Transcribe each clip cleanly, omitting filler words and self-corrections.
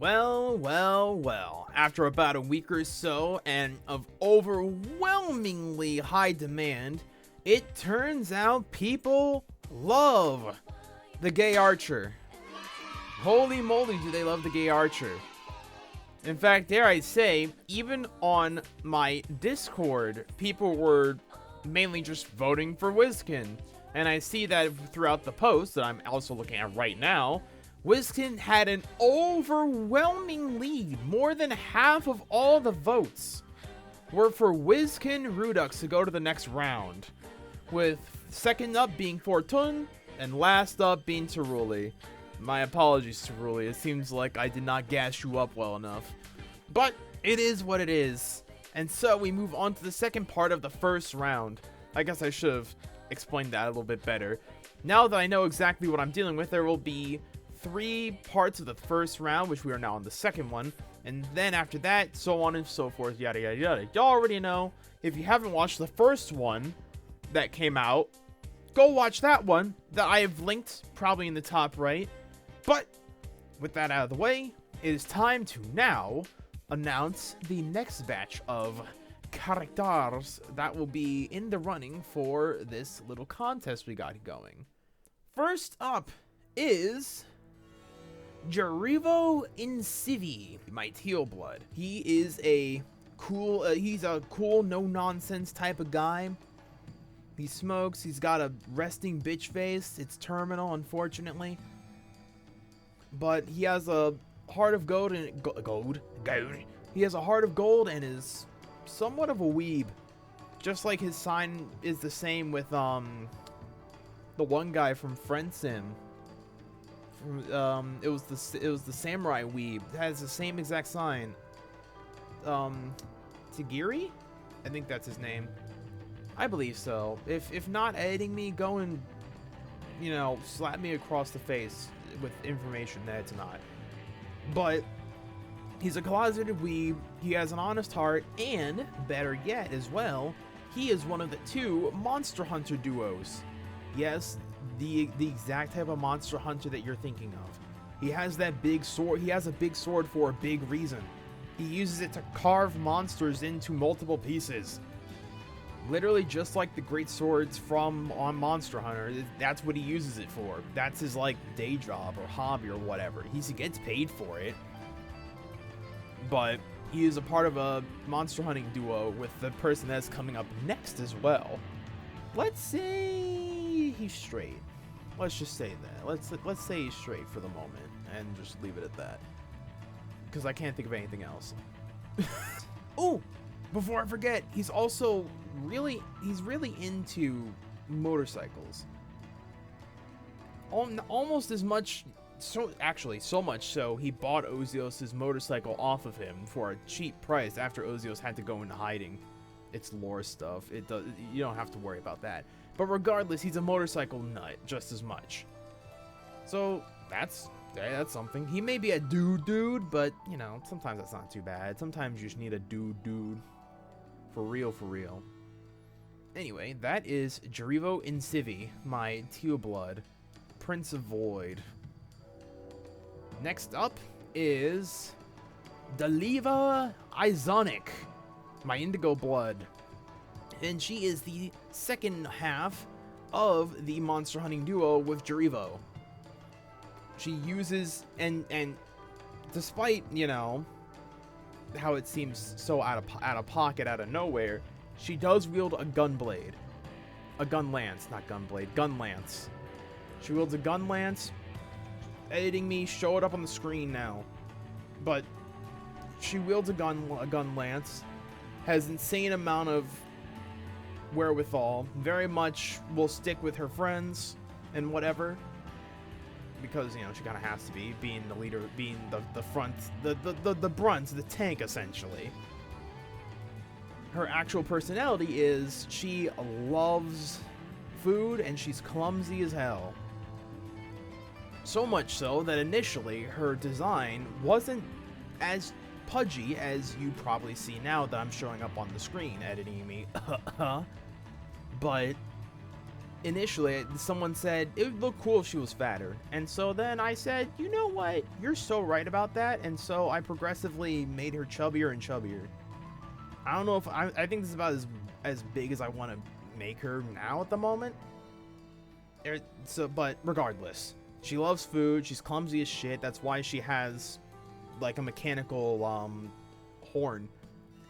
Well, well, well. After about a week or so and of overwhelmingly high demand, it turns out people love the gay archer. Holy moly, do they love the gay archer. In fact, dare I say, even on my Discord, people were mainly just voting for Wizkin. And I see that throughout the post that I'm also looking at right now, Wizkin had an overwhelming lead. More than half of all the votes were for Wizkin Redux to go to the next round, with second up being Fortune and last up being Teruli. My apologies, Teruli. It seems like I did not gas you up well enough, but it is what it is. And so we move on to the second part of the first round. I guess I should have explained that a little bit better. Now that I know exactly what I'm dealing with, there will be 3 parts of the first round, which we are now on the second one, and then after that, so on and so forth, yada yada yada. Y'all already know. If you haven't watched the first one that came out, go watch that one that I have linked probably in the top right. But with that out of the way, it is time to now announce the next batch of characters that will be in the running for this little contest we got going. First up is Jerivo Insivi, my teal blood. He is a cool, no-nonsense type of guy. He smokes, he's got a resting bitch face. It's terminal, unfortunately. But he has a heart of gold and gold. He has a heart of gold and is somewhat of a weeb. Just like his sign is the same with the one guy from Friend Sim. It was the samurai weeb. It has the same exact sign. Tagiri? I think that's his name. I believe so. If not editing me, go and, slap me across the face with information that it's not. But he's a closeted weeb, he has an honest heart, and, better yet as well, he is one of the 2 Monster Hunter duos. Yes, the exact type of Monster Hunter that you're thinking of. He has that big sword, he has a big sword for a big reason. He uses it to carve monsters into multiple pieces. Literally just like the great swords from on Monster Hunter, that's what he uses it for. That's his day job or hobby or whatever. He gets paid for it. But he is a part of a monster hunting duo with the person that's coming up next as well. Let's say he's straight. Let's just say that. Let's say he's straight for the moment and just leave it at that. Because I can't think of anything else. Oh, before I forget, he's also really into motorcycles. Almost as much, so much so he bought Ozios' motorcycle off of him for a cheap price after Ozios had to go into hiding. It's lore stuff. You don't have to worry about that. But regardless, he's a motorcycle nut just as much. So that's something. He may be a dude, but sometimes that's not too bad. Sometimes you just need a dude. For real. Anyway, that is Jerivo Insivi, my teal blood, Prince of Void. Next up is Deliva Izonic, my indigo blood. And she is the second half of the monster hunting duo with Jerivo. She uses, and despite, how it seems so out of pocket, out of nowhere, she does wield a gun blade. A gun lance, not gun blade, gun lance. She wields a gun lance. Editing me, show it up on the screen now. But she wields a gun lance, has insane amount of wherewithal, very much will stick with her friends and whatever. Because, she kind of has to be, being the leader, being the front, the brunt, the tank, essentially. Her actual personality is she loves food and she's clumsy as hell. So much so that initially her design wasn't as pudgy as you probably see now that I'm showing up on the screen, editing me. But initially someone said it would look cool if she was fatter, and so then I said, you know what, you're so right about that, and so I progressively made her chubbier and chubbier. I don't know if I think this is about as big as I want to make her now at the moment. So, but regardless, she loves food. She's clumsy as shit. That's why she has like a mechanical horn.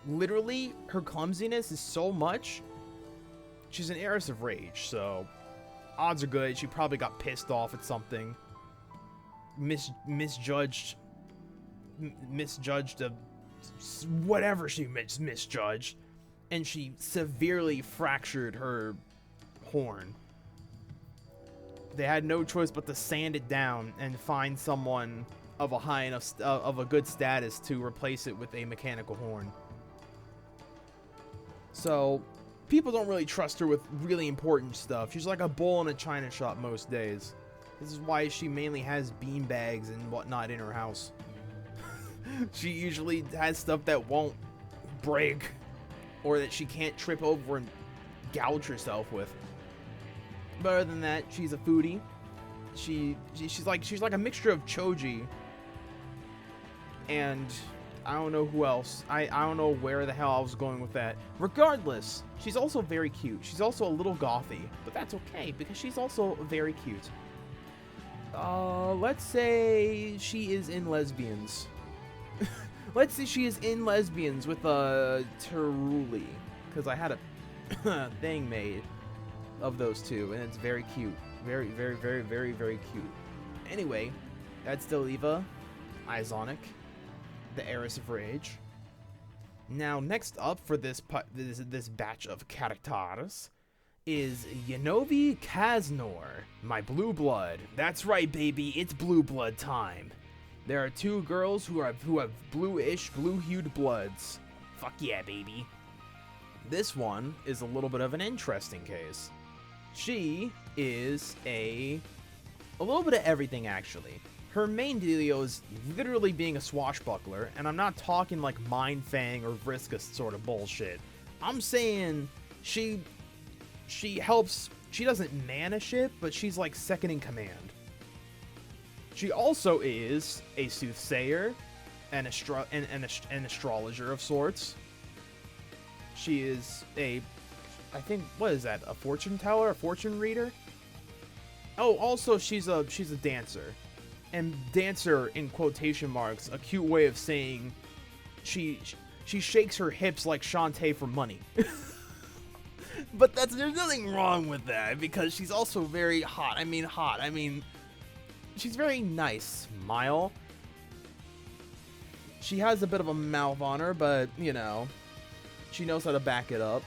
Literally, her clumsiness is so much. She's an heiress of rage, so odds are good she probably got pissed off at something, misjudged whatever she misjudged, and she severely fractured her horn. They had no choice but to sand it down and find someone of a high enough of a good status to replace it with a mechanical horn. So people don't really trust her with really important stuff. She's like a bull in a china shop most days. This is why she mainly has beanbags and whatnot in her house. She usually has stuff that won't break or that she can't trip over and gouge herself with. But other than that, she's a foodie. She's like a mixture of Choji and I don't know who else. I don't know where the hell I was going with that. Regardless, she's also very cute. She's also a little gothy, but that's okay because she's also very cute. Let's say she is in Lesbians. Let's say she is in Lesbians with Teruli, because I had a thing made of those two, and it's very cute. Very, very, very, very, very cute. Anyway, that's Deliva Izonic, the heiress of rage. Now, next up for this batch of characters is Yinovi Caznor, my blue blood. That's right, baby, it's blue blood time. There are two girls who have bluish, blue-hued bloods. Fuck yeah, baby. This one is a little bit of an interesting case. She is a little bit of everything, actually. Her main dealio is literally being a swashbuckler, and I'm not talking like Mind Fang or Vriska sort of bullshit. I'm saying she helps. She doesn't man a ship, but she's like second in command. She also is a soothsayer, an astrologer of sorts. She is I think, what is that? A fortune teller, a fortune reader? Oh, also she's a dancer. And dancer in quotation marks, a cute way of saying she shakes her hips like Shantae for money. But there's nothing wrong with that because she's also very hot. I mean, she's very nice. Smile. She has a bit of a mouth on her, but you know, she knows how to back it up.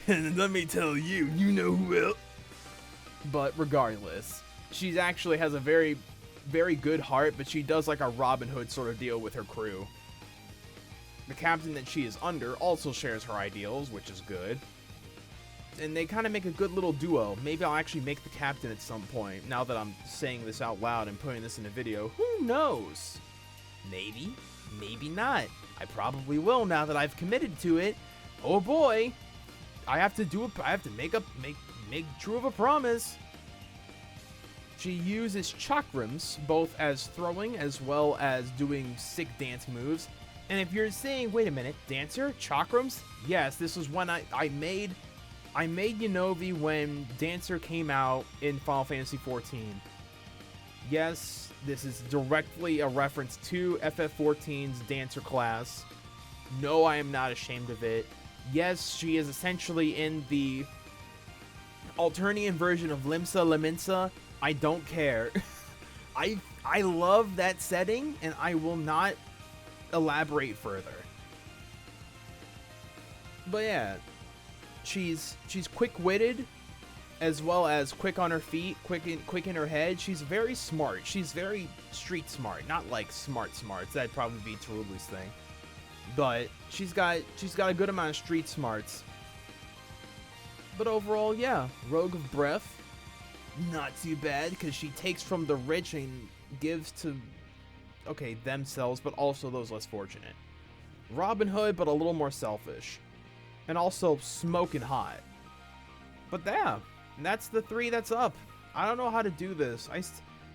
And let me tell you, you know who else. But regardless, she actually has a very, very good heart, but she does like a Robin Hood sort of deal with her crew. The captain that she is under also shares her ideals, which is good. And they kind of make a good little duo. Maybe I'll actually make the captain at some point, now that I'm saying this out loud and putting this in a video. Who knows? Maybe, maybe not. I probably will now that I've committed to it. Oh boy, I have to make true of a promise. She uses chakrams both as throwing as well as doing sick dance moves. And if you're saying, wait a minute, dancer, chakrams? Yes, this was when I made Yinovi when Dancer came out in Final Fantasy XIV. Yes, this is directly a reference to FF14's Dancer class. No, I am not ashamed of it. Yes, she is essentially in the Alternian version of Limsa Laminsa. I don't care. I love that setting, and I will not elaborate further. But yeah, she's quick-witted, as well as quick on her feet, quick in her head. She's very smart. She's very street smart, not like smarts. That'd probably be Teruli's thing. But she's got a good amount of street smarts. But overall, yeah, Rogue of Breath, not too bad, because she takes from the rich and gives to, okay, themselves, but also those less fortunate. Robin Hood, but a little more selfish. and also smoking hot. But yeah, that's the 3 that's up. I don't know how to do this.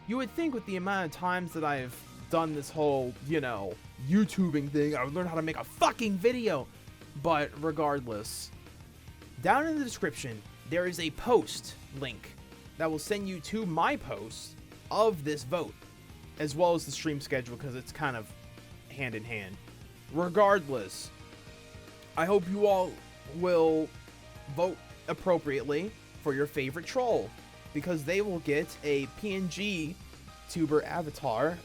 You would think with the amount of times that I've done this whole, you know, YouTubing thing, I would learn how to make a fucking video. But regardless, down in the description, there is a post link that will send you to my post of this vote, as well as the stream schedule, because it's kind of hand in hand. Regardless, I hope you all will vote appropriately for your favorite troll, because they will get a PNGTuber avatar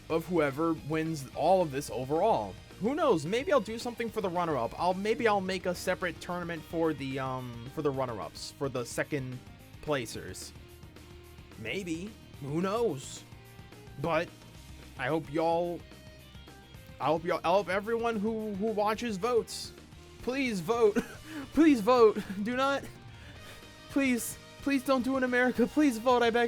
of whoever wins all of this overall. Who knows? Maybe I'll do something for the runner-up. Maybe I'll make a separate tournament for the runner-ups, for the second placers. Maybe. Who knows? But I hope everyone who watches votes. Please vote. Please vote. Do not. Please don't do it in America. Please vote, I beg.